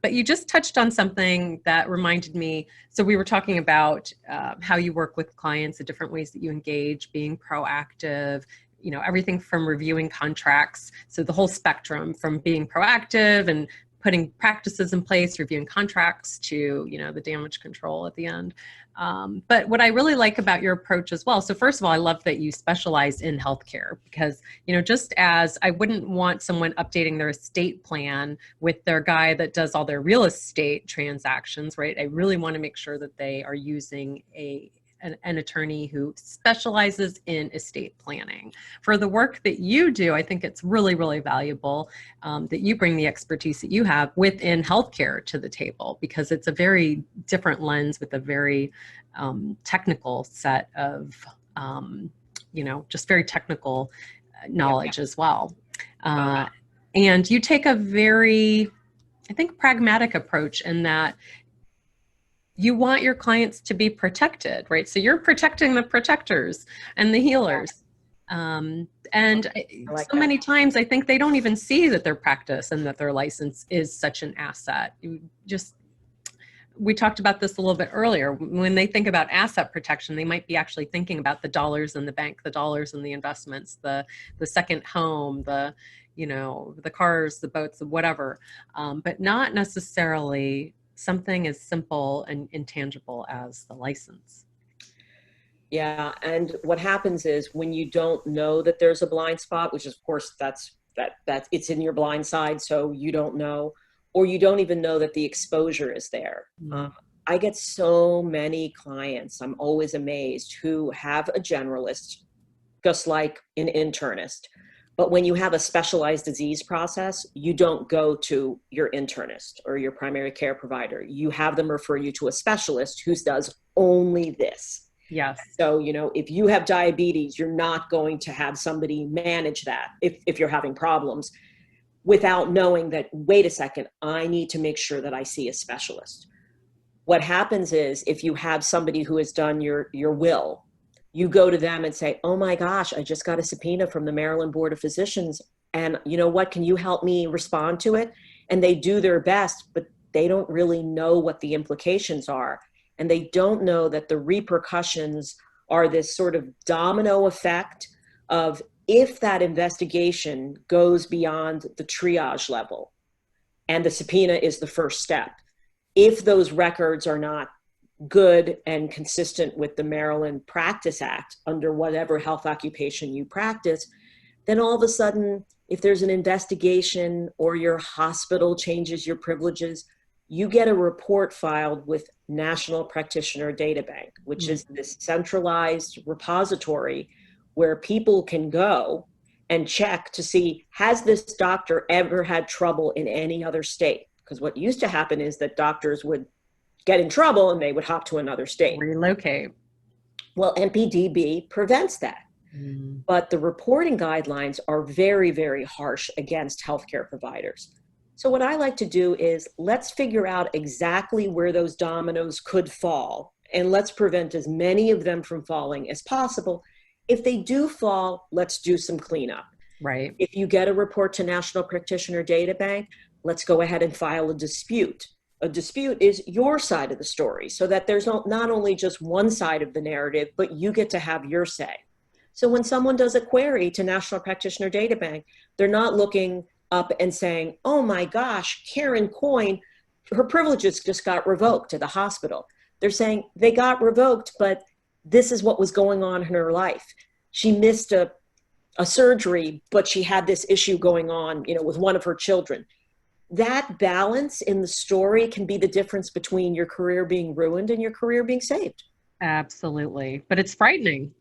But you just touched on something that reminded me. So we were talking about how you work with clients, the different ways that you engage, being proactive, everything from reviewing contracts. So the whole spectrum from being proactive and putting practices in place, reviewing contracts to, the damage control at the end. But what I really like about your approach as well, so first of all, I love that you specialize in healthcare because, just as I wouldn't want someone updating their estate plan with their guy that does all their real estate transactions, right? I really want to make sure that they are using an attorney who specializes in estate planning. For the work that you do, I think it's really, really valuable that you bring the expertise that you have within healthcare to the table, because it's a very different lens with a very technical set of, just very technical knowledge as well. And you take a very, I think, pragmatic approach in that you want your clients to be protected, right? So you're protecting the protectors and the healers. And like so many times I think they don't even see that their practice and that their license is such an asset. We talked about this a little bit earlier. When they think about asset protection, they might be actually thinking about the dollars in the bank, the dollars in the investments, the second home, the cars, the boats, whatever, but not necessarily something as simple and intangible as the license. Yeah, and what happens is when you don't know that there's a blind spot, which of course that's it's in your blind side, so you don't know, or you don't even know that the exposure is there. Mm-hmm. I get so many clients, I'm always amazed, who have a generalist, just like an internist. But when you have a specialized disease process, you don't go to your internist or your primary care provider. You have them refer you to a specialist who does only this. Yes. So, if you have diabetes, you're not going to have somebody manage that if you're having problems without knowing that, wait a second, I need to make sure that I see a specialist. What happens is if you have somebody who has done your will, you go to them and say, oh my gosh, I just got a subpoena from the Maryland Board of Physicians. And you know what, can you help me respond to it? And they do their best, but they don't really know what the implications are. And they don't know that the repercussions are this sort of domino effect of if that investigation goes beyond the triage level, and the subpoena is the first step, if those records are not good and consistent with the Maryland Practice Act under whatever health occupation you practice, then all of a sudden, if there's an investigation or your hospital changes your privileges, you get a report filed with National Practitioner Data Bank, which is this centralized repository where people can go and check to see, has this doctor ever had trouble in any other state? Because what used to happen is that doctors would get in trouble and they would hop to another state. Relocate. Well, NPDB prevents that. But the reporting guidelines are very, very harsh against healthcare providers. So what I like to do is let's figure out exactly where those dominoes could fall, and let's prevent as many of them from falling as possible. If they do fall, let's do some cleanup. Right. If you get a report to National Practitioner Data Bank, let's go ahead and file a dispute. A dispute is your side of the story, so that there's not only just one side of the narrative, but you get to have your say. So when someone does a query to National Practitioner Data Bank, they're not looking up and saying, oh my gosh, Karen Coyne, her privileges just got revoked at the hospital. They're saying they got revoked, but this is what was going on in her life. She missed a surgery, but she had this issue going on, with one of her children. That balance in the story can be the difference between your career being ruined and your career being saved. Absolutely. But it's frightening.